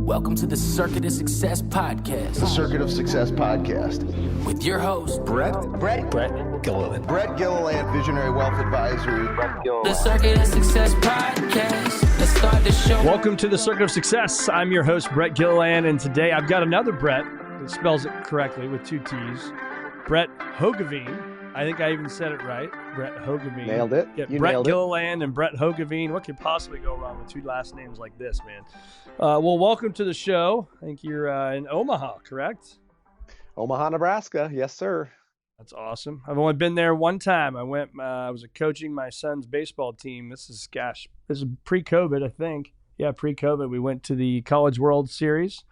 Welcome to the Circuit of Success Podcast. The Circuit of Success Podcast. With your host, Brett Gilliland. Brett Gilliland, Visionary Wealth Advisory. The Circuit of Success Podcast. Let's start the show. Welcome to the Circuit of Success. I'm your host, Brett Gilliland, and today I've got another Brett that spells it correctly with two T's. Brett Hoogeveen. I think I even said it right. Brett Hoogeveen. Nailed it. Yeah, You Brett nailed Gilliland and Brett Hoogeveen. What could possibly go wrong with two last names like this, man? Well, welcome to the show. I think you're in Omaha, correct? Omaha, Nebraska. Yes, sir. That's awesome. I've only been there one time. I went. I was coaching my son's baseball team. This is pre-COVID, I think. Yeah, pre-COVID. We went to the College World Series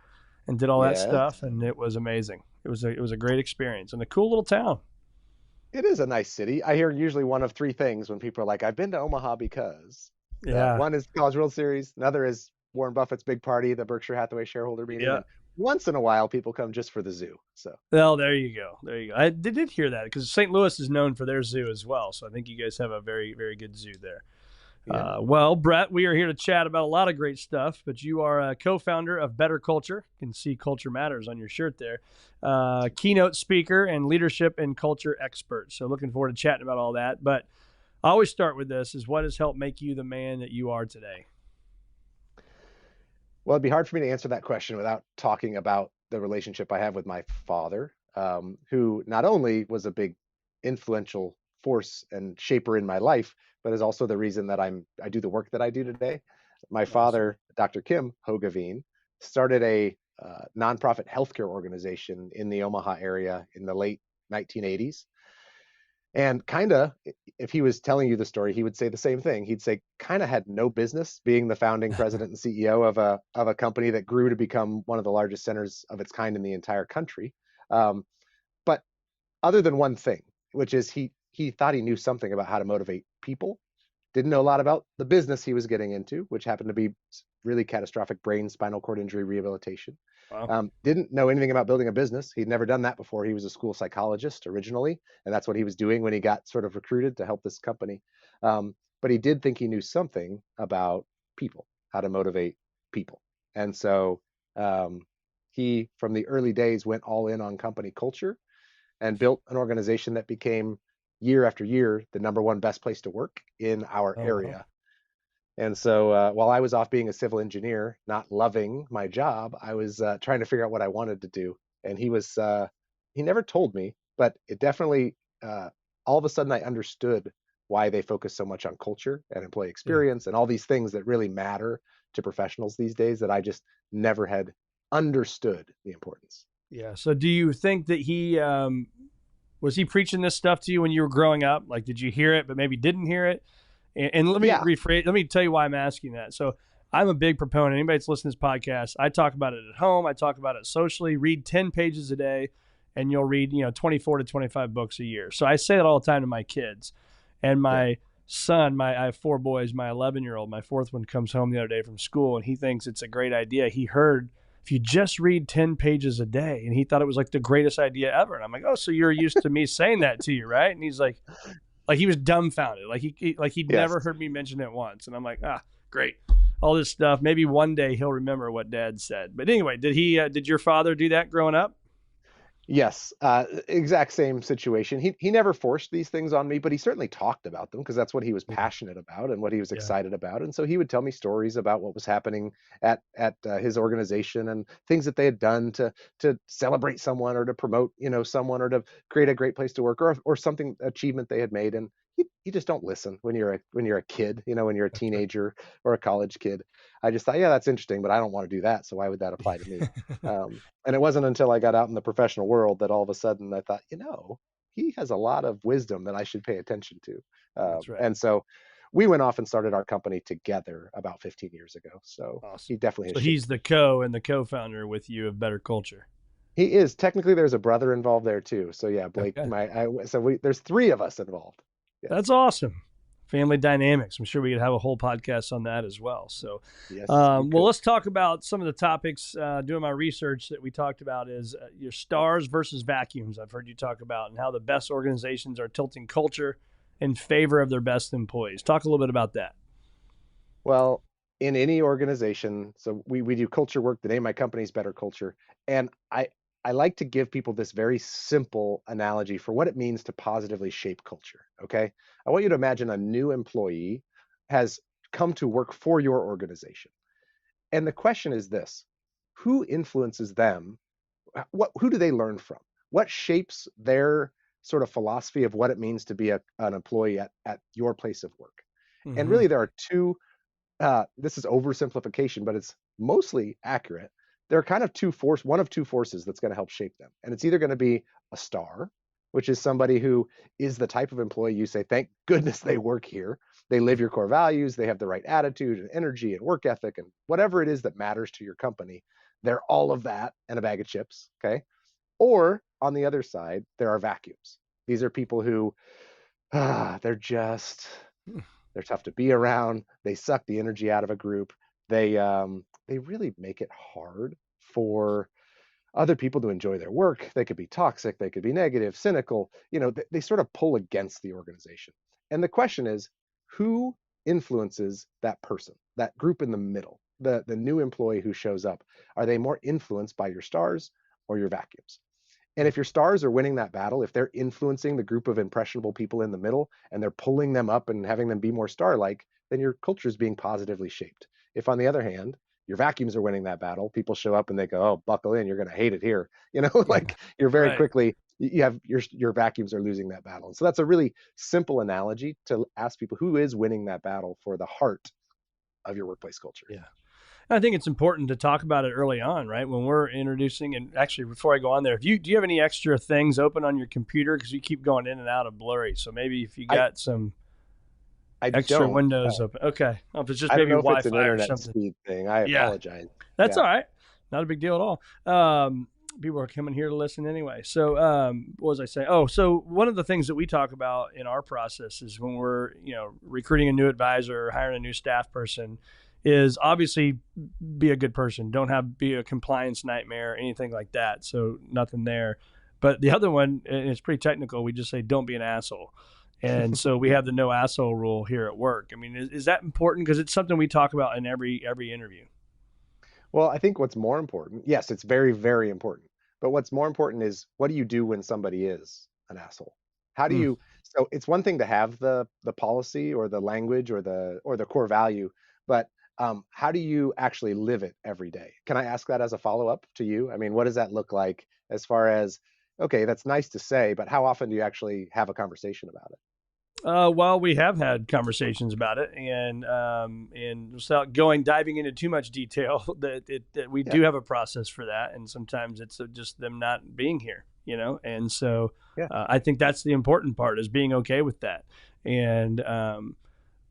and did all that stuff, and it was amazing. It was a great experience and a cool little town. It is a nice city. I hear usually one of three things when people are like, I've been to Omaha because. Yeah. One is College World Series. Another is Warren Buffett's big party, the Berkshire Hathaway shareholder meeting. Yeah. And once in a while, people come just for the zoo. So. Well, there you go. I did hear that because St. Louis is known for their zoo as well. So I think you guys have a very, very good zoo there. Yeah. Well, Brett, we are here to chat about a lot of great stuff, but you are a co-founder of BetterCulture. You can see Culture Matters on your shirt there. Keynote speaker and leadership and culture expert. So looking forward to chatting about all that. But I always start with this is what has helped make you the man that you are today? Well, it'd be hard for me to answer that question without talking about the relationship I have with my father, who not only was a big influential force and shaper in my life, but is also the reason that I do the work that I do today. My father, Dr. Kim Hoogeveen, started a nonprofit healthcare organization in the Omaha area in the late 1980s. And if he was telling you the story, he would say the same thing. He'd say kind of had no business being the founding president and CEO of a company that grew to become one of the largest centers of its kind in the entire country. But other than one thing, which is he thought he knew something about how to motivate people, didn't know a lot about the business he was getting into, which happened to be really catastrophic brain spinal cord injury rehabilitation. Wow. Didn't know anything about building a business. He'd never done that before. He was a school psychologist originally, and that's what he was doing when he got sort of recruited to help this company. But he did think he knew something about people, how to motivate people. And so he, from the early days, went all in on company culture and built an organization that became year after year the number one best place to work in our area. And so while I was off being a civil engineer, not loving my job, I was trying to figure out what I wanted to do. And he never told me, but it definitely, all of a sudden I understood why they focus so much on culture and employee experience and all these things that really matter to professionals these days that I just never had understood the importance. Yeah. So do you think that was he preaching this stuff to you when you were growing up? Like, did you hear it, but maybe didn't hear it? And let me rephrase. Let me tell you why I'm asking that. So I'm a big proponent. Anybody that's listening to this podcast, I talk about it at home. I talk about it socially. Read 10 pages a day, and you'll read 24 to 25 books a year. So I say it all the time to my kids. And my son, I have 4 boys. My 11-year-old, my 4th one, comes home the other day from school, and he thinks it's a great idea. He heard if you just read 10 pages a day, and he thought it was like the greatest idea ever. And I'm like, oh, so you're used to me saying that to you, right? And he's like he was dumbfounded. He'd never heard me mention it once. And I'm like, great. All this stuff. Maybe one day he'll remember what Dad said. But anyway, did your father do that growing up? Yes, exact same situation. He never forced these things on me, but he certainly talked about them because that's what he was passionate about and what he was excited about. And so he would tell me stories about what was happening at his organization and things that they had done to celebrate someone or to promote someone or to create a great place to work or something achievement they had made. And you just don't listen when you're a kid, when you're a teenager or a college kid. I just thought, that's interesting, but I don't want to do that. So why would that apply to me? And it wasn't until I got out in the professional world that all of a sudden I thought, he has a lot of wisdom that I should pay attention to. That's right. And so we went off and started our company together about 15 years ago. So awesome. He definitely So he's the co-founder with you of BetterCulture. He is. Technically, there's a brother involved there too. So yeah, Blake. Okay. There's 3 of us involved. Yes. That's awesome. Family dynamics. I'm sure we could have a whole podcast on that as well. So, yes, well, let's talk about some of the topics. Doing my research that we talked about is your stars versus vacuums. I've heard you talk about and how the best organizations are tilting culture in favor of their best employees. Talk a little bit about that. Well, in any organization, so we do culture work. The name of my company is BetterCulture, and I like to give people this very simple analogy for what it means to positively shape culture. Okay, I want you to imagine a new employee has come to work for your organization, and the question is this: who influences them? Who do they learn from? What shapes their sort of philosophy of what it means to be an employee at your place of work? And Mm-hmm. really, there are two. This is oversimplification, but it's mostly accurate. There are kind of one of two forces that's going to help shape them. And it's either going to be a star, which is somebody who is the type of employee you say, thank goodness they work here. They live your core values. They have the right attitude and energy and work ethic and whatever it is that matters to your company. They're all of that and a bag of chips. Okay. Or on the other side, there are vacuums. These are people who they're just they're tough to be around. They suck the energy out of a group. They really make it hard for other people to enjoy their work. They could be toxic, they could be negative, cynical. They sort of pull against the organization. And the question is, who influences that person, that group in the middle, the new employee who shows up? Are they more influenced by your stars or your vacuums? And if your stars are winning that battle, if they're influencing the group of impressionable people in the middle and they're pulling them up and having them be more star-like, then your culture is being positively shaped. If on the other hand, your vacuums are winning that battle, people show up and they go, "Oh, buckle in, you're going to hate it here." Yeah. Like you're very Right. quickly you have your vacuums are losing that battle. And so that's a really simple analogy to ask people who is winning that battle for the heart of your workplace culture. Yeah. I think it's important to talk about it early on, right? When we're introducing, and actually, before I go on there, do you have any extra things open on your computer because you keep going in and out of blurry? So maybe if you I got some I extra don't. windows open, okay. Well, if it's just I don't maybe know if it's an Wi-Fi or internet something, speed thing. I yeah, apologize. that's Yeah. all right. Not a big deal at all. People are coming here to listen anyway. So, what was I saying? Oh, so one of the things that we talk about in our process is when we're, recruiting a new advisor, or hiring a new staff person, is obviously be a good person. Don't be a compliance nightmare, anything like that. So nothing there. But the other one, and it's pretty technical. We just say don't be an asshole. And so we have the no asshole rule here at work. I mean, is that important? Because it's something we talk about in every interview. Well, I think what's more important, yes, it's very, very important. But what's more important is what do you do when somebody is an asshole? How do Mm. you, so it's one thing to have the policy or the language or the core value, but how do you actually live it every day? Can I ask that as a follow-up to you? I mean, what does that look like as far as, okay, that's nice to say, but how often do you actually have a conversation about it? Well, we have had conversations about it, and without diving into too much detail, that we Yeah, do have a process for that, and sometimes it's just them not being here, and so yeah. I think that's the important part is being okay with that, and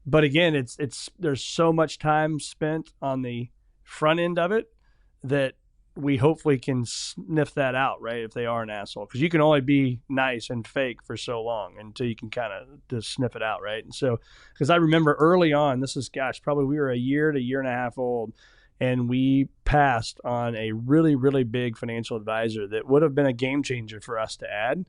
but again, it's there's so much time spent on the front end of it that we hopefully can sniff that out, right? If they are an asshole, because you can only be nice and fake for so long until you can kind of just sniff it out, right? And so, because I remember early on, this is probably we were a year to year and a half old, and we passed on a really really big financial advisor that would have been a game changer for us to add,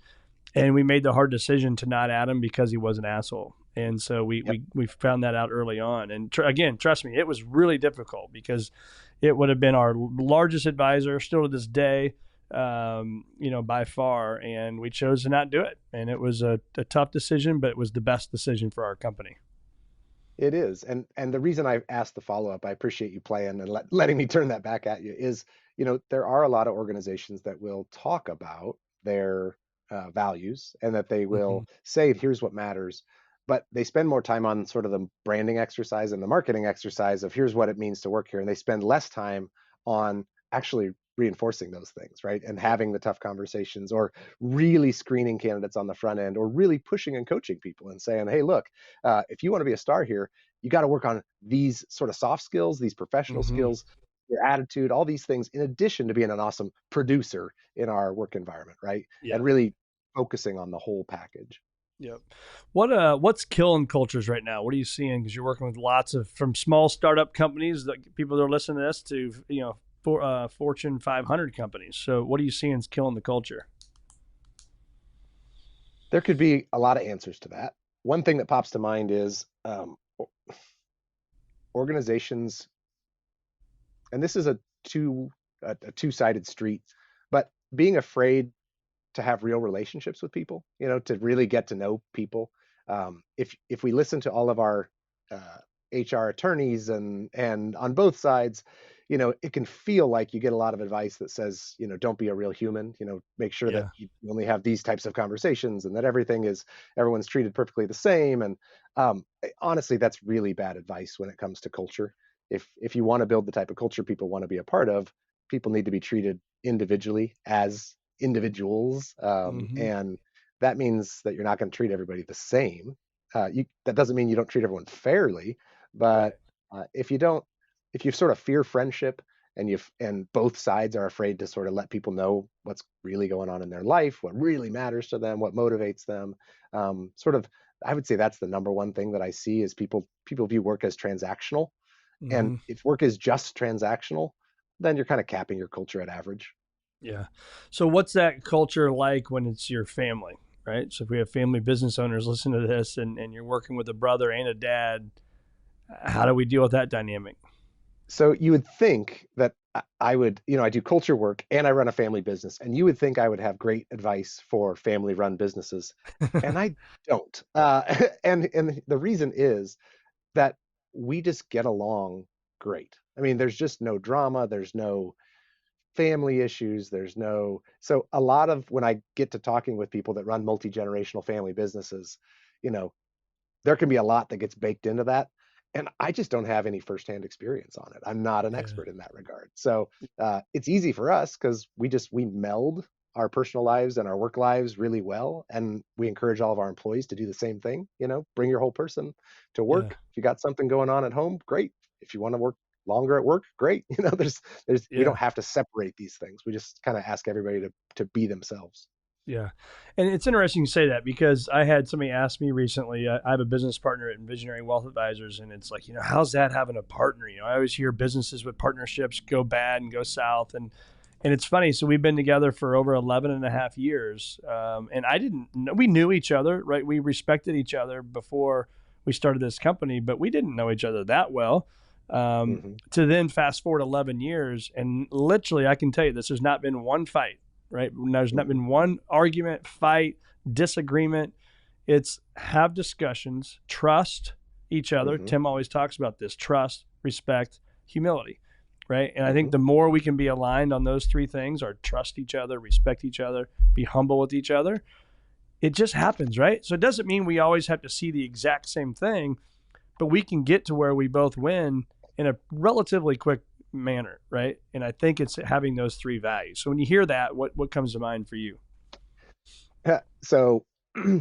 and we made the hard decision to not add him because he was an asshole. And so Yep. we found that out early on. And again, trust me, it was really difficult because it would have been our largest advisor still to this day, by far. And we chose to not do it. And it was a tough decision, but it was the best decision for our company. It is. And the reason I asked the follow-up, I appreciate you playing and letting me turn that back at you, is, there are a lot of organizations that will talk about their values and that they Mm-hmm. will say, here's what matters, but they spend more time on sort of the branding exercise and the marketing exercise of here's what it means to work here. And they spend less time on actually reinforcing those things, right? And Yep. having the tough conversations or really screening candidates on the front end or really pushing and coaching people and saying, hey, look, if you want to be a star here, you got to work on these sort of soft skills, these professional Mm-hmm. skills, your attitude, all these things, in addition to being an awesome producer in our work environment, right? Yeah. And really focusing on the whole package. Yep. What's killing cultures right now? What are you seeing? Because you're working with lots of from small startup companies that people that are listening to this to Fortune 500 companies. So what are you seeing is killing the culture? There could be a lot of answers to that. One thing that pops to mind is organizations, and this is a two-sided street, but being afraid to have real relationships with people, to really get to know people. If we listen to all of our HR attorneys and on both sides, it can feel like you get a lot of advice that says, don't be a real human, make sure that Yeah. you only have these types of conversations and that everyone's treated perfectly the same. And honestly, that's really bad advice when it comes to culture. If you want to build the type of culture people want to be a part of, people need to be treated individually as individuals. Mm-hmm. And that means that you're not going to treat everybody the same. That doesn't mean you don't treat everyone fairly, Right. but if you sort of fear friendship and both sides are afraid to sort of let people know what's really going on in their life, what really matters to them, what motivates them, sort of, I would say that's the number one thing that I see is people view work as transactional. And Mm-hmm. if work is just transactional, then you're kind of capping your culture at average. Yeah. So what's that culture like when it's your family, right? So if we have family business owners listen to this and you're working with a brother and a dad, how do we deal with that dynamic? So you would think that I would, I do culture work and I run a family business, and you would think I would have great advice for family-run businesses, and I don't. And the reason is that we just get along great. I mean, there's just no drama, there's no family issues, so a lot of when I get to talking with people that run multi-generational family businesses, you know, there can be a lot that gets baked into that. And I just don't have any firsthand experience on it. I'm not an Yeah. expert in that regard. So it's easy for us because we meld our personal lives and our work lives really well. And we encourage all of our employees to do the same thing. Bring your whole person to Yeah. work. If you got something going on at home, great. If you want to work longer at work, great. We Yeah. don't have to separate these things. We just kind of ask everybody to be themselves. Yeah. And it's interesting you say that because I had somebody ask me recently, I have a business partner at Visionary Wealth Advisors, and it's like, how's that having a partner? I always hear businesses with partnerships go bad and go south. And it's funny. So we've been together for over 11 and a half years. And I didn't know, we knew each other, right? We respected each other before we started this company, but we didn't know each other that well. Hmm. To then fast forward 11 years. And literally, I can tell you this, there's not been one fight, right? There's not Hmm. been one argument, fight, disagreement. It's have discussions, trust each other. Hmm. Tim always talks about this: trust, respect, humility, right? And I think Hmm. the more we can be aligned on those three things, or trust each other, respect each other, be humble with each other, it just happens, right? So it doesn't mean we always have to see the exact same thing, but we can get to where we both win in a relatively quick manner, right? And I think it's having those three values. So when you hear that, what comes to mind for you? So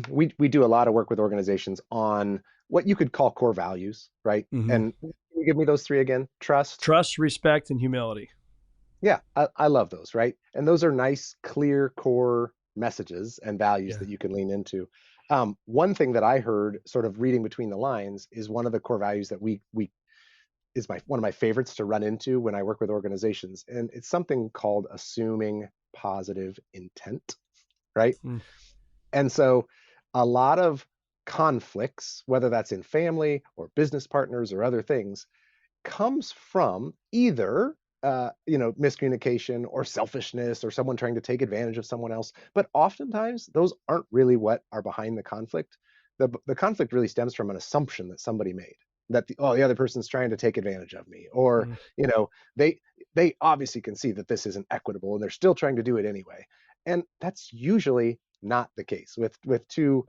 we do a lot of work with organizations on what you could call core values, right? Mm-hmm. And can you give me those three again? Trust. Trust, respect, and humility. Yeah, I love those, right? And those are nice, clear core messages and values Yeah. that you can lean into. One thing that I heard, sort of reading between the lines, is one of the core values that we is one of my favorites to run into when I work with organizations, and it's something called assuming positive intent, right? Mm. And so a lot of conflicts, whether that's in family or business partners or other things, comes from either miscommunication or selfishness or someone trying to take advantage of someone else. But oftentimes those aren't really what are behind the conflict. The conflict really stems from an assumption that somebody made that the other person's trying to take advantage of me, or Mm. they they obviously can see that this isn't equitable and they're still trying to do it anyway. And that's usually not the case with two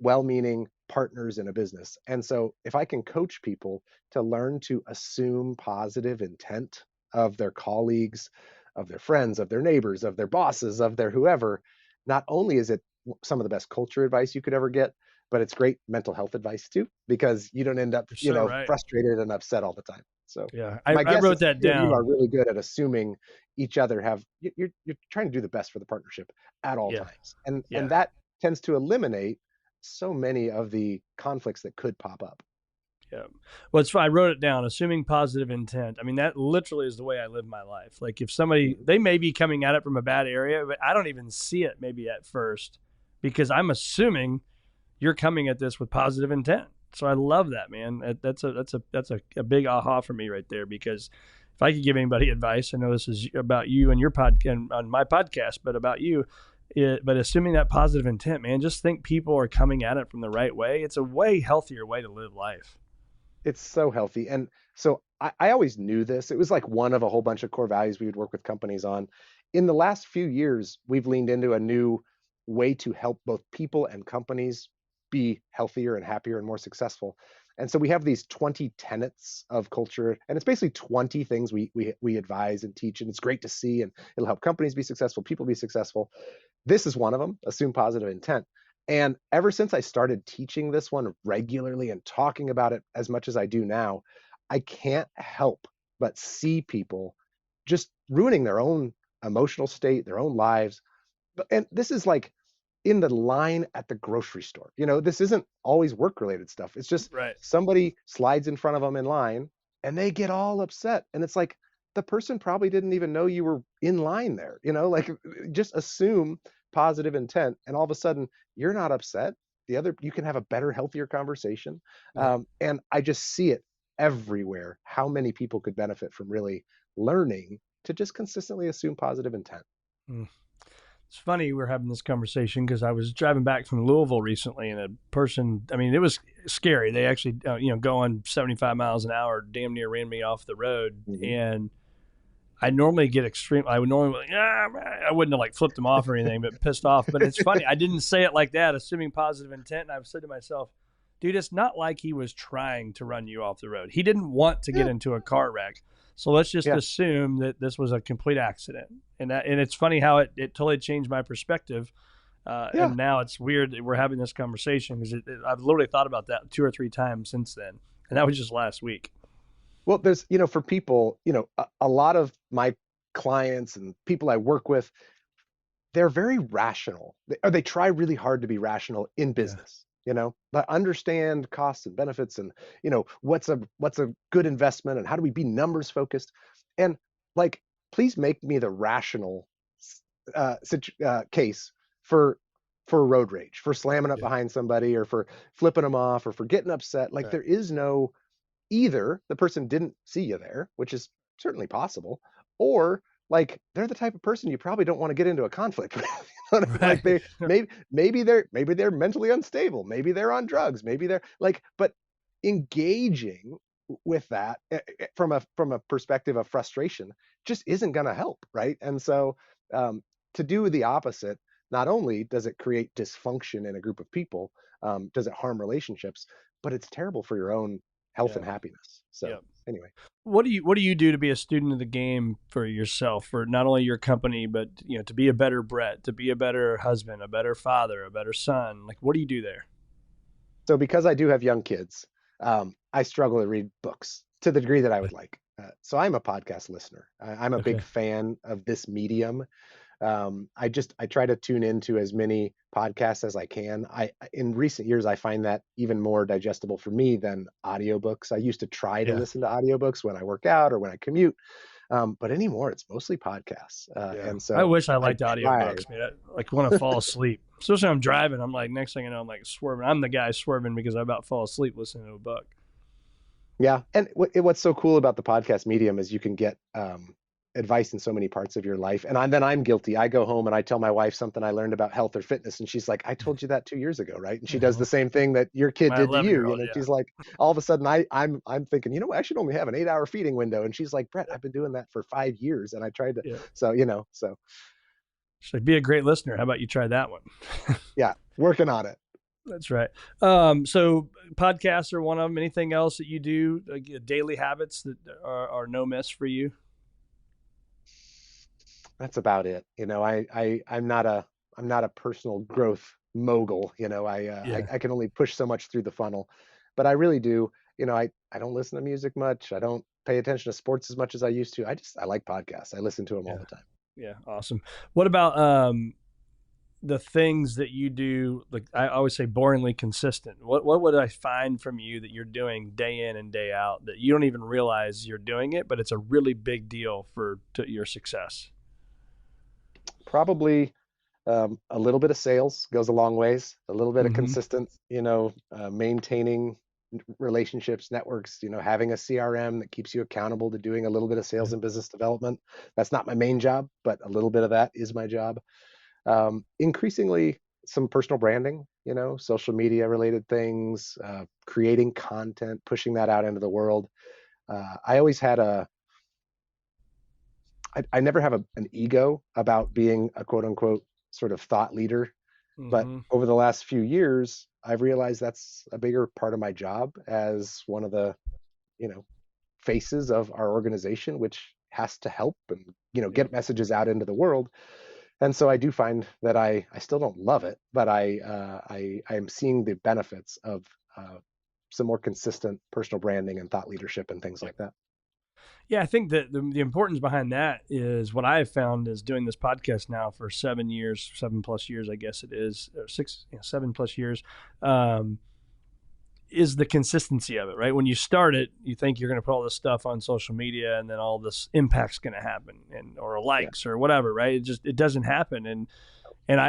well-meaning partners in a business. And so if I can coach people to learn to assume positive intent of their colleagues, of their friends, of their neighbors, of their bosses, of their whoever, not only is it some of the best culture advice you could ever get, but it's great mental health advice too, because you don't end up, You're so right. frustrated and upset all the time. So Yeah. my I guess wrote is the that two of you are down. really good at assuming each other you're trying to do the best for the partnership at all Yeah. times. And Yeah. that tends to eliminate so many of the conflicts that could pop up. Yeah. Well, it's fine. I wrote it down, assuming positive intent. I mean, that literally is the way I live my life. Like if somebody, Mhm. they may be coming at it from a bad area, but I don't even see it maybe at first because I'm assuming you're coming at this with positive intent. So I love that, man. That's a big aha for me right there, because if I could give anybody advice, I know this is about you and your podcast on my podcast, but about you, but assuming that positive intent, man, just think people are coming at it from the right way. It's a way healthier way to live life. It's so healthy. And so I always knew this. It was like one of a whole bunch of core values we would work with companies on. In the last few years, we've leaned into a new way to help both people and companies be healthier and happier and more successful. And so we have these 20 tenets of culture, and it's basically 20 things we advise and teach, and it's great to see, and it'll help companies be successful, people be successful. This is one of them, assume positive intent. And ever since I started teaching this one regularly and talking about it as much as I do now, I can't help but see people just ruining their own emotional state, their own lives. And this is like in the line at the grocery store. This isn't always work related stuff. It's just Right. somebody slides in front of them in line and they get all upset. And it's like the person probably didn't even know you were in line there. Like just assume positive intent, and all of a sudden you're not upset. You can have a better, healthier conversation. Yeah. And I just see it everywhere, how many people could benefit from really learning to just consistently assume positive intent. Mm. It's funny we're having this conversation because I was driving back from Louisville recently, and a person, I mean, it was scary. They actually, going 75 miles an hour, damn near ran me off the road. Mm-hmm. And I normally get extreme. I would normally, I wouldn't have like flipped them off or anything, but pissed off. But it's funny. I didn't say it like that, assuming positive intent. And I've said to myself, dude, it's not like he was trying to run you off the road. He didn't want to get into a car wreck. So let's just assume that this was a complete accident. And it's funny how it totally changed my perspective. And now it's weird that we're having this conversation, because I've literally thought about that 2 or 3 times since then. And that was just last week. Well, there's, for people, a lot of my clients and people I work with, they're very rational, or they try really hard to be rational in business. But understand costs and benefits, and what's a good investment, and how do we be numbers focused, and like, please make me the rational case for road rage, for slamming up behind somebody, or for flipping them off, or for getting upset. Like, there is no, either the person didn't see you there, which is certainly possible, or like they're the type of person you probably don't want to get into a conflict with. Like they maybe they're mentally unstable, maybe they're on drugs, maybe they're like, but engaging with that from a perspective of frustration just isn't going to help, right? And so to do the opposite, not only does it create dysfunction in a group of people, does it harm relationships, but it's terrible for your own health and happiness. So anyway, what do you do to be a student of the game for yourself, for not only your company, but to be a better Brett, to be a better husband, a better father, a better son? Like, what do you do there? So because I do have young kids, I struggle to read books to the degree that I would like. So I'm a podcast listener. I'm a big fan of this medium. I try to tune into as many podcasts as I can. In recent years, I find that even more digestible for me than audiobooks. I used to try to listen to audiobooks when I work out or when I commute. But anymore, it's mostly podcasts. And so I wish I liked audiobooks, man. I like want to fall asleep, especially when I'm driving. I'm like, next thing you know, I'm like swerving. I'm the guy swerving because I about fall asleep listening to a book. Yeah. And what's so cool about the podcast medium is you can get advice in so many parts of your life. And then I'm guilty. I go home and I tell my wife something I learned about health or fitness, and she's like, I told you that 2 years ago, right? And she does the same thing that your kid did to you. She's like, all of a sudden I'm thinking, I should only have an 8-hour feeding window. And she's like, Brett, I've been doing that for 5 years. And I tried to, so she's like, be a great listener. How about you try that one? Yeah. Working on it. That's right. So podcasts are one of them. Anything else that you do, like daily habits that are no miss for you? That's about it. I'm not a personal growth mogul. I can only push so much through the funnel, but I really do. I don't listen to music much. I don't pay attention to sports as much as I used to. I like podcasts. I listen to them all the time. Yeah. Awesome. What about, the things that you do? Like I always say, boringly consistent. What would I find from you that you're doing day in and day out that you don't even realize you're doing it, but it's a really big deal to your success? Probably a little bit of sales goes a long ways. A little bit of consistent, maintaining relationships, networks, having a CRM that keeps you accountable to doing a little bit of sales and business development. That's not my main job, but a little bit of that is my job. Increasingly some personal branding, social media related things, creating content, pushing that out into the world. I always had I never have an ego about being a quote unquote sort of thought leader. But over the last few years, I've realized that's a bigger part of my job as one of the, faces of our organization, which has to help and, get messages out into the world. And so I do find that I still don't love it, but I am seeing the benefits of some more consistent personal branding and thought leadership and things like that. Yeah, I think that the importance behind that is what I have found is doing this podcast now for 7+ years, I guess it is, or 7+ years, is the consistency of it, right? When you start it, you think you're going to put all this stuff on social media and then all this impact's going to happen or likes or whatever, right? It doesn't happen. And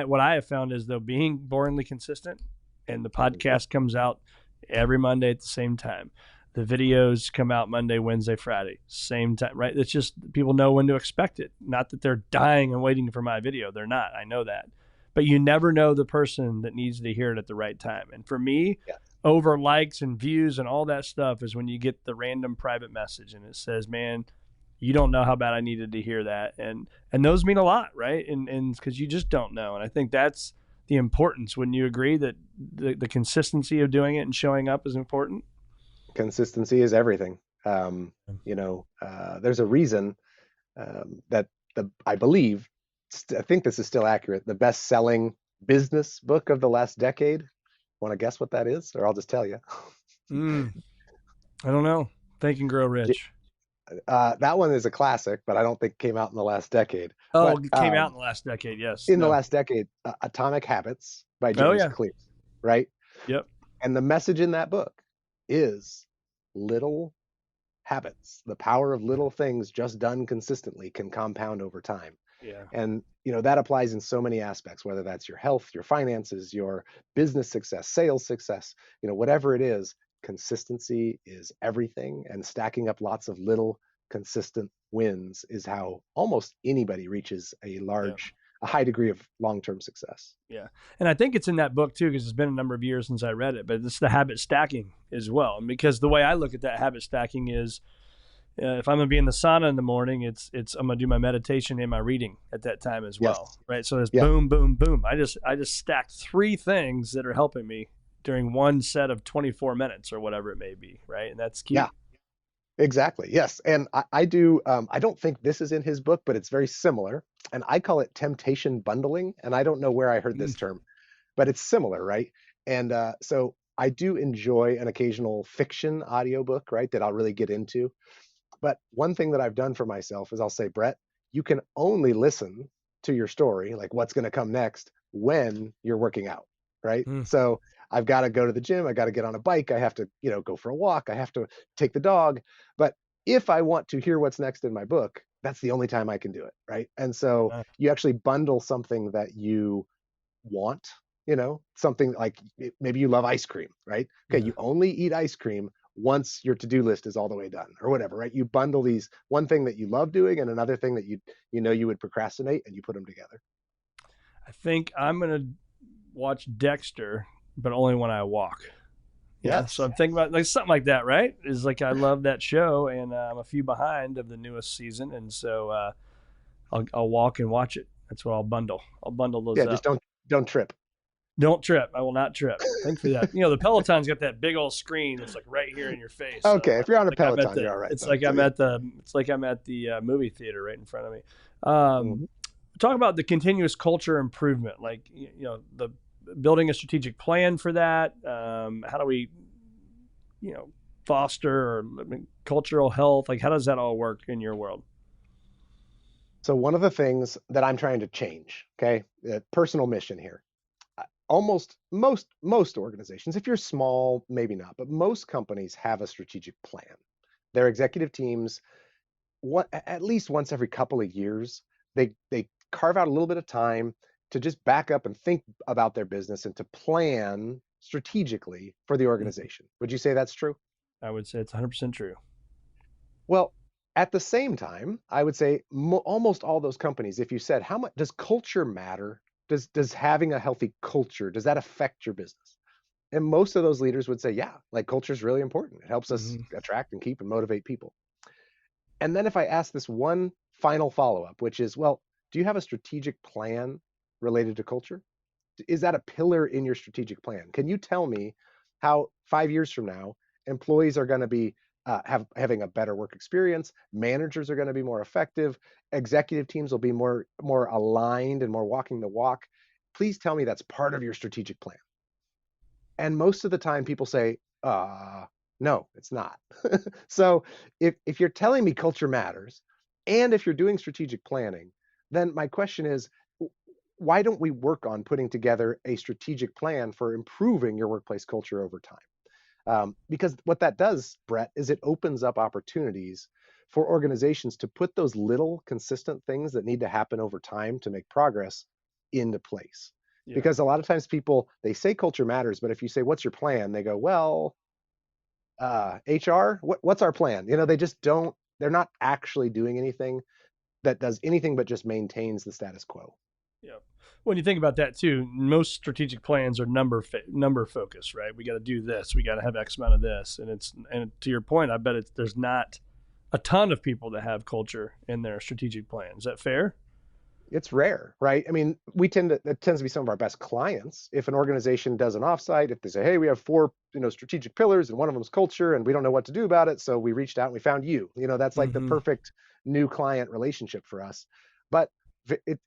what I have found is though being boringly consistent, and the podcast comes out every Monday at the same time. The videos come out Monday, Wednesday, Friday, same time, right? It's just people know when to expect it. Not that they're dying and waiting for my video. They're not. I know that. But you never know the person that needs to hear it at the right time. And for me, over likes and views and all that stuff is when you get the random private message and it says, man, you don't know how bad I needed to hear that. And those mean a lot, right? And because you just don't know. And I think that's the importance. Wouldn't you agree that the consistency of doing it and showing up is important? Consistency is everything. There's a reason that I believe, I think this is still accurate, the best-selling business book of the last decade. Want to guess what that is, or I'll just tell you? I don't know. Think and Grow Rich. That one is a classic, but I don't think it came out in the last decade. Oh, but, it came out in the last decade, yes. In the last decade, Atomic Habits by James Clear, right? Yep. And the message in that book is little habits. The power of little things just done consistently can compound over time. Yeah. And, that applies in so many aspects, whether that's your health, your finances, your business success, sales success, whatever it is, consistency is everything. And stacking up lots of little consistent wins is how almost anybody reaches a high degree of long-term success. Yeah. And I think it's in that book too, because it's been a number of years since I read it, but it's the habit stacking as well. And because the way I look at that habit stacking is, if I'm going to be in the sauna in the morning, it's I'm going to do my meditation and my reading at that time as well. Right. So it's boom, boom, boom. I just stacked 3 things that are helping me during one set of 24 minutes or whatever it may be. Right. And that's key. Yeah. Exactly. Yes. And I do, I don't think this is in his book, but it's very similar. And I call it temptation bundling. And I don't know where I heard this term, but it's similar, right? And so I do enjoy an occasional fiction audiobook, right, that I'll really get into. But one thing that I've done for myself is I'll say, Brett, you can only listen to your story, like what's going to come next, when you're working out, right? So I've got to go to the gym. I got to get on a bike. I have to, go for a walk. I have to take the dog. But if I want to hear what's next in my book, that's the only time I can do it, right? And so you actually bundle something that you want, something like maybe you love ice cream, right? Okay, you only eat ice cream once your to-do list is all the way done or whatever, right? You bundle these, one thing that you love doing and another thing that you would procrastinate, and you put them together. I think I'm going to watch Dexter, but only when I walk. Yeah. So I'm thinking about like something like that, right? Is like, I love that show and I'm a few behind of the newest season. And so I'll walk and watch it. That's what I'll bundle. I'll bundle those up. Just don't trip. Don't trip. I will not trip. Thank you for that. The Peloton's got that big old screen. It's like right here in your face. Okay, so if you're on a Peloton, you're all right. It's like I'm at the movie theater right in front of me. Talk about the continuous culture improvement, like the building a strategic plan for that. How do we, foster cultural health? Like, how does that all work in your world? So one of the things that I'm trying to change, okay, personal mission here. Almost most organizations, if you're small, maybe not, but most companies have a strategic plan. Their executive teams, at least once every couple of years, they carve out a little bit of time to just back up and think about their business and to plan strategically for the organization. Would you say that's true? I would say it's 100% true. Well, at the same time, I would say almost all those companies, if you said, how much does culture matter? Does having a healthy culture, does that affect your business? And most of those leaders would say, yeah, like culture is really important. It helps us attract and keep and motivate people. And then if I ask this one final follow-up, which is, well, do you have a strategic plan related to culture? Is that a pillar in your strategic plan? Can you tell me how 5 years from now, employees are going to be having a better work experience, managers are going to be more effective, executive teams will be more aligned and more walking the walk? Please tell me that's part of your strategic plan. And most of the time people say, no, it's not. So if you're telling me culture matters, and if you're doing strategic planning, then my question is, why don't we work on putting together a strategic plan for improving your workplace culture over time? Because what that does, Brett, is it opens up opportunities for organizations to put those little consistent things that need to happen over time to make progress into place. Yeah. Because a lot of times people, they say culture matters, but if you say, what's your plan? They go, well, HR, what's our plan? They just don't, they're not actually doing anything that does anything but just maintains the status quo. Yeah. When you think about that too, most strategic plans are number focused, right? We got to do this. We got to have X amount of this. And to your point, I bet there's not a ton of people that have culture in their strategic plan. Is that fair? It's rare, right? I mean, it tends to be some of our best clients. If an organization does an offsite, if they say, hey, we have 4, strategic pillars and one of them is culture and we don't know what to do about it, so we reached out and we found you. That's like the perfect new client relationship for us. But it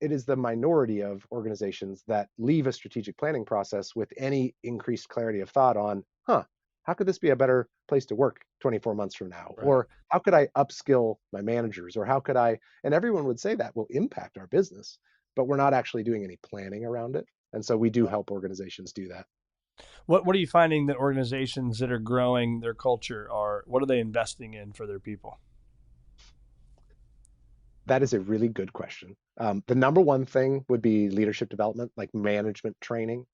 is the minority of organizations that leave a strategic planning process with any increased clarity of thought on, how could this be a better place to work 24 months from now? Right. Or how could I upskill my managers? Or how could I, and everyone would say that will impact our business, but we're not actually doing any planning around it. And so we do help organizations do that. What are you finding that organizations that are growing their culture what are they investing in for their people? That is a really good question. The number one thing would be leadership development, like management training.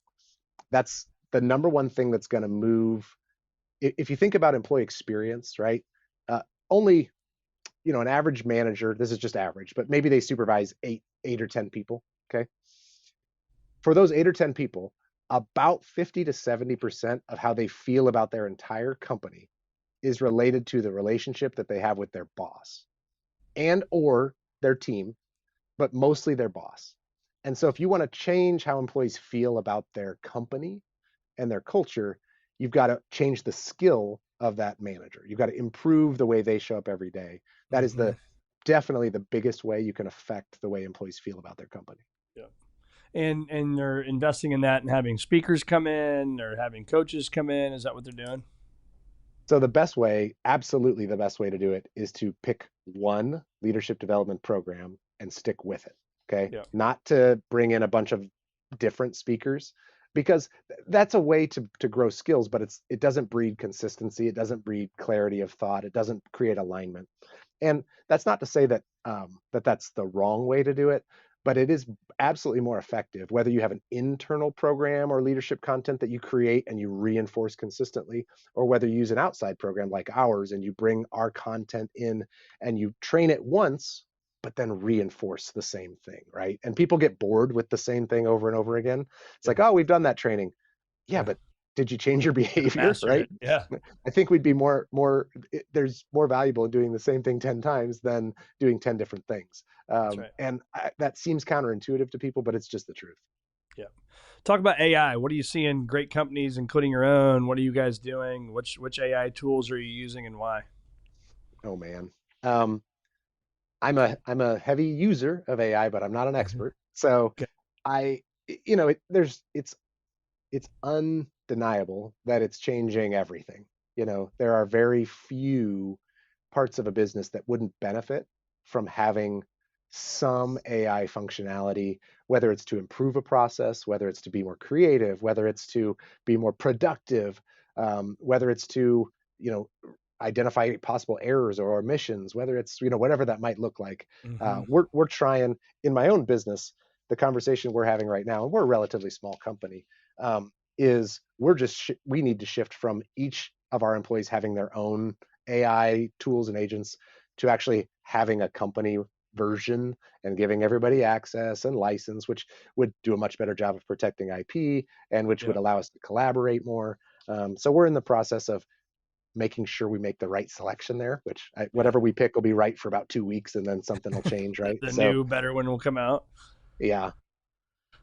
That's the number one thing that's going to move. If you think about employee experience, right? Only, an average manager, this is just average, but maybe they supervise eight or 10 people, okay? For those 8 or 10 people, about 50 to 70% of how they feel about their entire company is related to the relationship that they have with their boss and or their team, but mostly their boss. And so if you want to change how employees feel about their company and their culture, you've got to change the skill of that manager. You've got to improve the way they show up every day. That is definitely the biggest way you can affect the way employees feel about their company. Yeah. And they're investing in that and having speakers come in or having coaches come in. Is that what they're doing? So the best way, absolutely the best way to do it is to pick one leadership development program and stick with it. Okay. Yeah. Not to bring in a bunch of different speakers, because that's a way to grow skills, but it doesn't breed consistency. It doesn't breed clarity of thought. It doesn't create alignment. And that's not to say that that's the wrong way to do it, but it is absolutely more effective, whether you have an internal program or leadership content that you create and you reinforce consistently, or whether you use an outside program like ours and you bring our content in and you train it once, but then reinforce the same thing, right? And people get bored with the same thing over and over again. It's like, oh, we've done that training. Yeah, but did you change your behavior, right? Yeah. I think we'd be there's more valuable in doing the same thing 10 times than doing 10 different things. Right. And that seems counterintuitive to people, but it's just the truth. Yeah. Talk about AI. What are you seeing great companies, including your own? What are you guys doing? Which AI tools are you using and why? Oh man. I'm a heavy user of AI, but I'm not an expert. So okay. It's undeniable that it's changing everything. There are very few parts of a business that wouldn't benefit from having some AI functionality, whether it's to improve a process, whether it's to be more creative, whether it's to be more productive, whether it's to, identify possible errors or omissions, whether it's, whatever that might look like. We're trying in my own business, the conversation we're having right now, and we're a relatively small company. is we need to shift from each of our employees having their own AI tools and agents to actually having a company version and giving everybody access and license, which would do a much better job of protecting IP and which would Yeah. allow us to collaborate more. So we're in the process of making sure we make the right selection there, which Yeah. whatever we pick will be right for about 2 weeks and then something will change, right? The So new, better one will come out. yeah,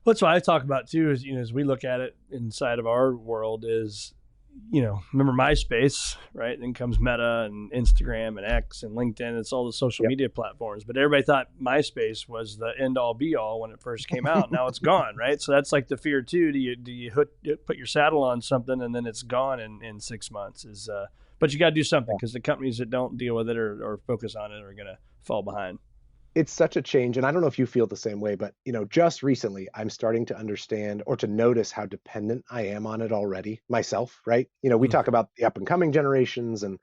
That's what I talk about too. Is as we look at it inside of our world, is remember MySpace, right? Then comes Meta and Instagram and X and LinkedIn. It's all the social yep. media platforms. But everybody thought MySpace was the end all be all when it first came out. Now it's gone, right? So that's like the fear too. Do you put your saddle on something and then it's gone in 6 months? But you got to do something, because the companies that don't deal with it or focus on it are going to fall behind. It's such a change, and I don't know if you feel the same way, but just recently I'm starting to understand or to notice how dependent I am on it already myself, right? We talk about the up and coming generations, and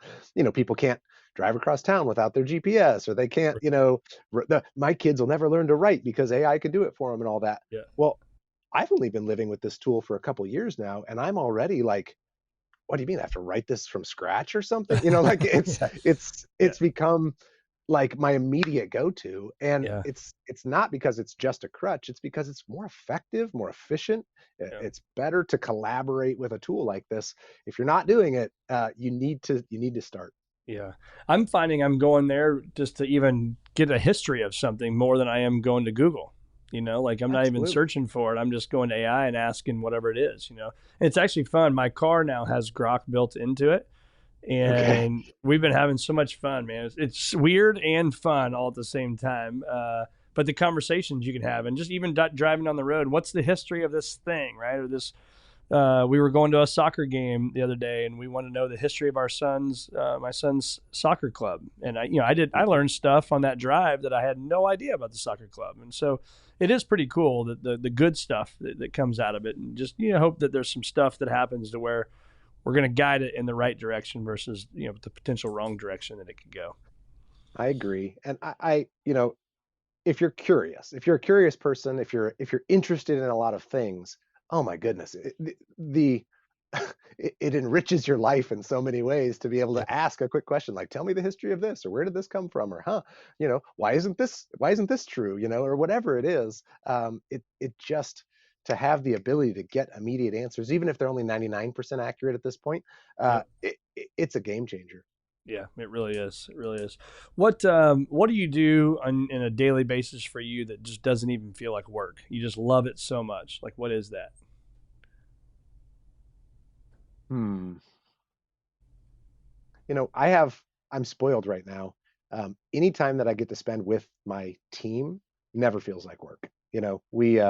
people can't drive across town without their GPS, or they can't, my kids will never learn to write because AI can do it for them and all that. Yeah. Well, I've only been living with this tool for a couple years now, and I'm already like, what do you mean I have to write this from scratch or something? Like it's Yeah. it's become like my immediate go-to, and Yeah. it's not because it's just a crutch, it's because it's more effective, more efficient. Yeah. It's better to collaborate with a tool like this. If you're not doing it, you need to start. Yeah. I'm finding I'm going there just to even get a history of something more than I am going to Google. Like I'm not even Absolutely. searching for it. I'm just going to AI and asking whatever it is. And it's actually fun. My car now has Grok built into it. Okay. And we've been having so much fun, man. It's weird and fun all at the same time. But the conversations you can have, and just even driving on the road, what's the history of this thing, right? Or this, we were going to a soccer game the other day, and we want to know the history of my son's soccer club. And I learned stuff on that drive that I had no idea about the soccer club. And so it is pretty cool that the good stuff that comes out of it, and just hope that there's some stuff that happens to where we're going to guide it in the right direction versus the potential wrong direction that it could go. I agree. And if you're curious, if you're a curious person, if you're interested in a lot of things, oh my goodness, it enriches your life in so many ways to be able Yeah. to ask a quick question like, tell me the history of this, or where did this come from, or why isn't this true, or whatever it is. It just, to have the ability to get immediate answers, even if they're only 99% accurate at this point, Yeah. it's a game changer. Yeah, it really is. It really is. What do you do in a daily basis for you that just doesn't even feel like work? You just love it so much. Like, what is that? Hmm. I'm spoiled right now. Anytime that I get to spend with my team never feels like work. We,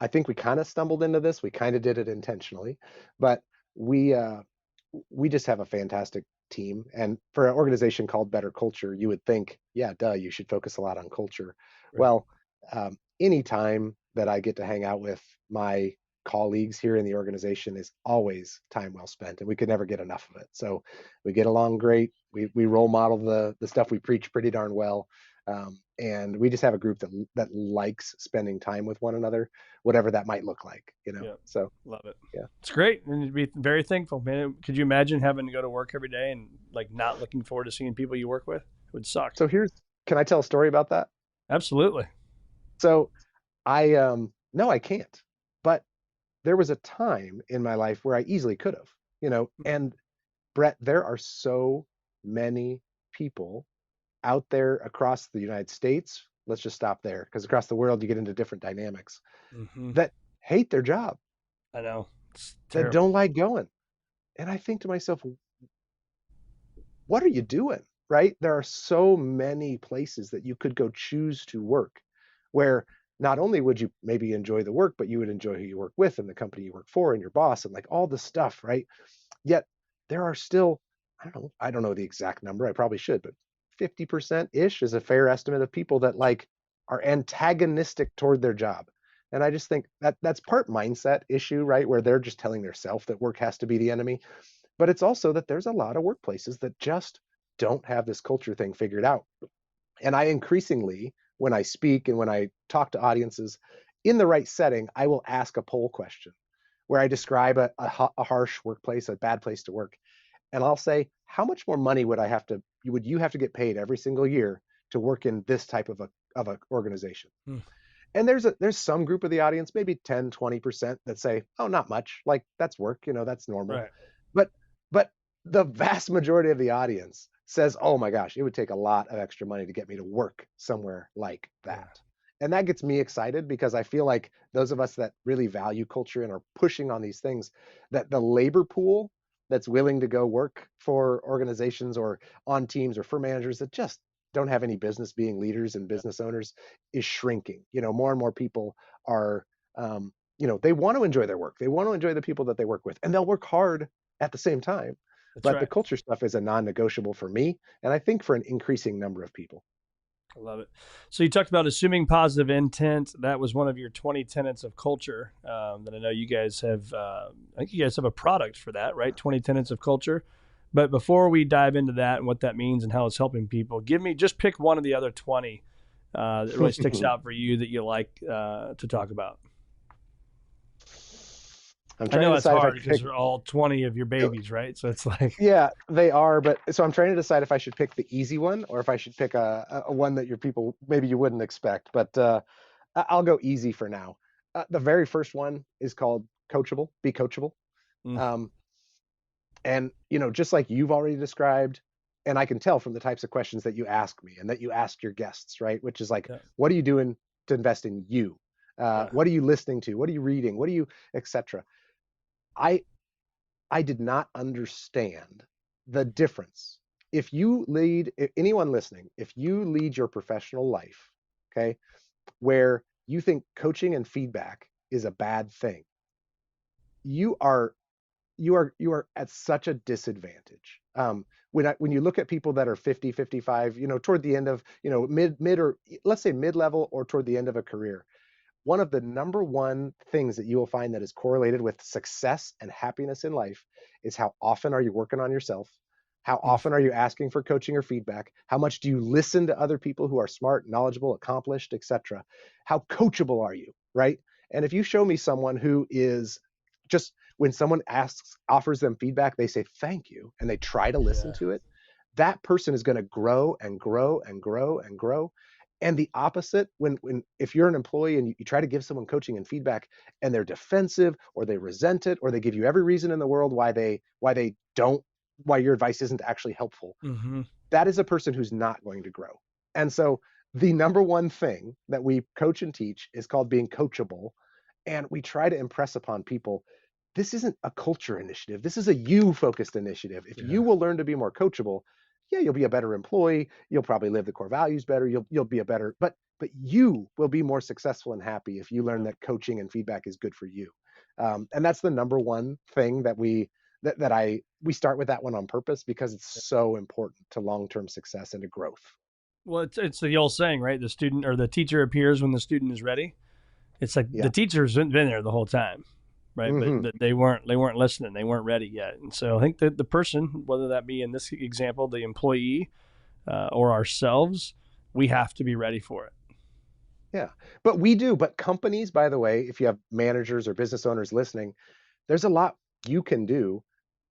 I think we kind of stumbled into this. We kind of did it intentionally, but we, uh, we just have a fantastic team. And for an organization called BetterCulture, you would think, yeah, duh, you should focus a lot on culture. Right. Well, anytime that I get to hang out with my colleagues here in the organization is always time well spent, and we could never get enough of it. So we get along great. We role model the stuff we preach pretty darn well. And we just have a group that likes spending time with one another, whatever that might look like. Yeah. So Love it. yeah. It's great. And you'd be very thankful, man. Could you imagine having to go to work every day and like not looking forward to seeing people you work with? It would suck. So can I tell a story about that? Absolutely. So I no, I can't. But there was a time in my life where I easily could have. And Brett, there are so many people out there across the United States. Let's just stop there, because across the world you get into different dynamics Hmm. that hate their job, I know. It's that terrible. don't like going. And I think to myself, what are you doing? Right? There are so many places that you could go choose to work, where not only would you maybe enjoy the work, but you would enjoy who you work with and the company you work for and your boss and like all the stuff, right? Yet there are still, I don't know the exact number, I probably should, but 50% ish is a fair estimate of people that like are antagonistic toward their job. And I just think that that's part mindset issue, right? Where they're just telling themselves that work has to be the enemy. But it's also that there's a lot of workplaces that just don't have this culture thing figured out. And I increasingly, when I speak and when I talk to audiences, in the right setting, I will ask a poll question where I describe a harsh workplace, a bad place to work. And I'll say, how much more money would you have to get paid every single year to work in this type of a organization? Hmm. And there's some group of the audience, maybe 10, 20% that say, oh, not much. Like that's work, that's normal. Right. But but the vast majority of the audience says, oh my gosh, it would take a lot of extra money to get me to work somewhere like Yeah. that. And that gets me excited because I feel like those of us that really value culture and are pushing on these things, that the labor pool that's willing to go work for organizations or on teams or for managers that just don't have any business being leaders and business owners is shrinking. More and more people are, they want to enjoy their work. They want to enjoy the people that they work with, and they'll work hard at the same time. That's But the right. culture stuff is a non-negotiable for me, and I think for an increasing number of people. I love it. So you talked about assuming positive intent. That was one of your 20 tenets of culture that I know you guys have. I think you guys have a product for that, right? 20 tenets of culture. But before we dive into that and what that means and how it's helping people, just pick one of the other 20 that really sticks out for you that you like to talk about. I'm I trying know to it's decide if I hard should because pick. they're all 20 of your babies, right? So it's like, Yeah, they are, but so I'm trying to decide if I should pick the easy one or if I should pick a one that your people maybe you wouldn't expect. But I'll go easy for now. The very first one is called coachable. Be coachable. mm, Um, and just like you've already described, and I can tell from the types of questions that you ask me and that you ask your guests, right? Which is like, yeah, what are you doing to invest in you? yeah, What are you listening to? What are you reading? What are you, etc. I I did not understand the difference. If you lead anyone listening, if you lead your professional life, okay, where you think coaching and feedback is a bad thing, you are you are at such a disadvantage. When you look at people that are 50, 55, toward the end of, mid or let's say mid-level or toward the end of a career, one of the number one things that you will find that is correlated with success and happiness in life is how often are you working on yourself? How mm, often are you asking for coaching or feedback? How much do you listen to other people who are smart, knowledgeable, accomplished, etc.? How coachable are you, right? And if you show me someone who is just when someone offers them feedback, they say thank you and they try to listen yeah, to it, that person is going to grow and grow and grow and grow. And the opposite, when if you're an employee and you try to give someone coaching and feedback and they're defensive or they resent it or they give you every reason in the world why your advice isn't actually helpful, mm-hmm, that is a person who's not going to grow. And so the number one thing that we coach and teach is called being coachable. And we try to impress upon people, this isn't a culture initiative. This is a you focused initiative. If yeah, you will learn to be more coachable, yeah, you'll be a better employee. You'll probably live the core values better. You'll be a better, but you will be more successful and happy if you learn yeah. that coaching and feedback is good for you. And that's the number one thing we start with that one on purpose because it's so important to long-term success and to growth. Well, it's the old saying, right? The student or the teacher appears when the student is ready. It's like the Yeah. teacher's been there the whole time, right? Hmm. But they weren't listening. They weren't ready yet. And so I think that the person, whether that be in this example, the employee or ourselves, we have to be ready for it. Yeah. But we do. But companies, by the way, if you have managers or business owners listening, there's a lot you can do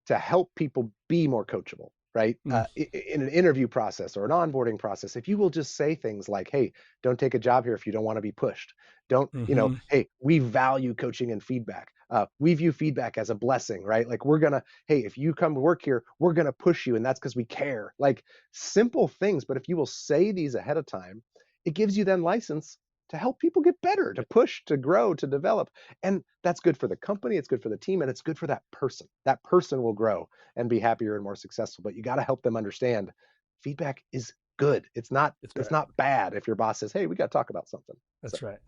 to help people be more coachable, right? Mm, In an interview process or an onboarding process, if you will just say things like, hey, don't take a job here if you don't want to be pushed. Don't, mm-hmm. hey, we value coaching and feedback. We view feedback as a blessing, right? Like hey, if you come to work here, we're going to push you. And that's because we care. Like simple things. But if you will say these ahead of time, it gives you then license to help people get better, to push, to grow, to develop. And that's good for the company, it's good for the team, and it's good for that person. That person will grow and be happier and more successful. But you got to help them understand feedback is good. It's not That's it's right. not bad if your boss says, "Hey, we got to talk about something." So, That's right.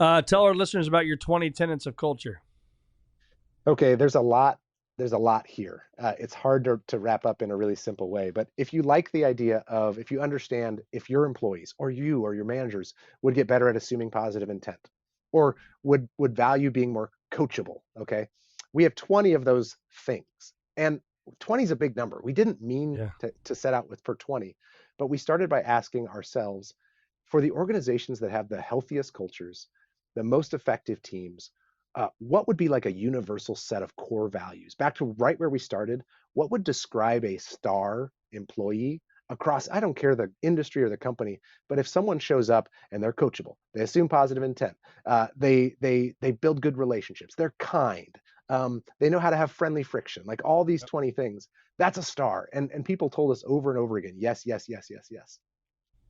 yeah. Tell our listeners about your 20 tenets of culture. Okay, there's a lot here. It's hard to wrap up in a really simple way, but if you like the idea of, if you understand, if your employees or you or your managers would get better at assuming positive intent or would value being more coachable, okay? We have 20 of those things. And 20 is a big number. We didn't mean Yeah. to set out with for 20, but we started by asking ourselves, for the organizations that have the healthiest cultures, the most effective teams, what would be like a universal set of core values? Back to right where we started, what would describe a star employee across, I don't care the industry or the company, but if someone shows up and they're coachable, they assume positive intent, they build good relationships, they're kind, they know how to have friendly friction, like all these 20 things, that's a star. And people told us over and over again, yes, yes, yes, yes, yes.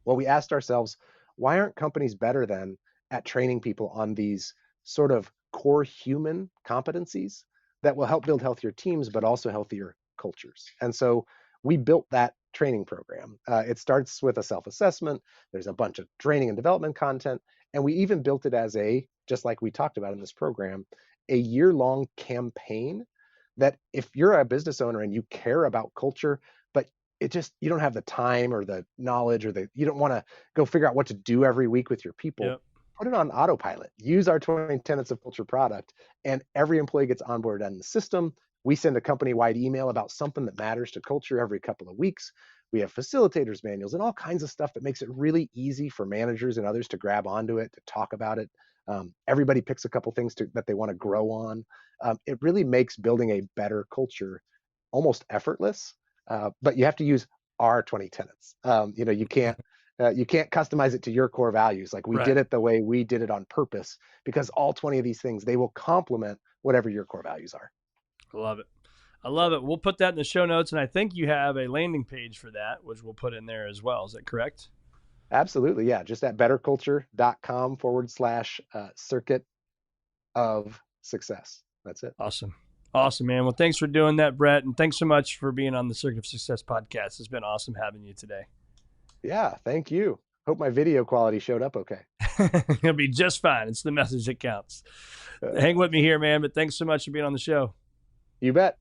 Well, we asked ourselves, why aren't companies better then at training people on these sort of core human competencies that will help build healthier teams, but also healthier cultures? And so we built that training program. It starts with a self-assessment. There's a bunch of training and development content. And we even built it as a, just like we talked about in this program, a year-long campaign that if you're a business owner and you care about culture, but you don't have the time or the knowledge or you don't want to go figure out what to do every week with your people, Yep. put it on autopilot. Use our 20 tenets of culture product, and every employee gets onboarded in the system. We send a company-wide email about something that matters to culture every couple of weeks. We have facilitators manuals and all kinds of stuff that makes it really easy for managers and others to grab onto it, to talk about it. Everybody picks a couple things that they want to grow on. It really makes building a better culture almost effortless, but you have to use our 20 tenets. You can't customize it to your core values. Like we did it the way we did it on purpose, because all 20 of these things, they will complement whatever your core values are. I love it. I love it. We'll put that in the show notes, and I think you have a landing page for that, which we'll put in there as well. Is that correct? Absolutely. Yeah. Just at betterculture.com/circuit of success. That's it. Awesome. Awesome, man. Well, thanks for doing that, Brett. And thanks so much for being on the Circuit of Success podcast. It's been awesome having you today. Yeah. Thank you. Hope my video quality showed up okay. It'll be just fine. It's the message that counts. Hang with me here, man. But thanks so much for being on the show. You bet.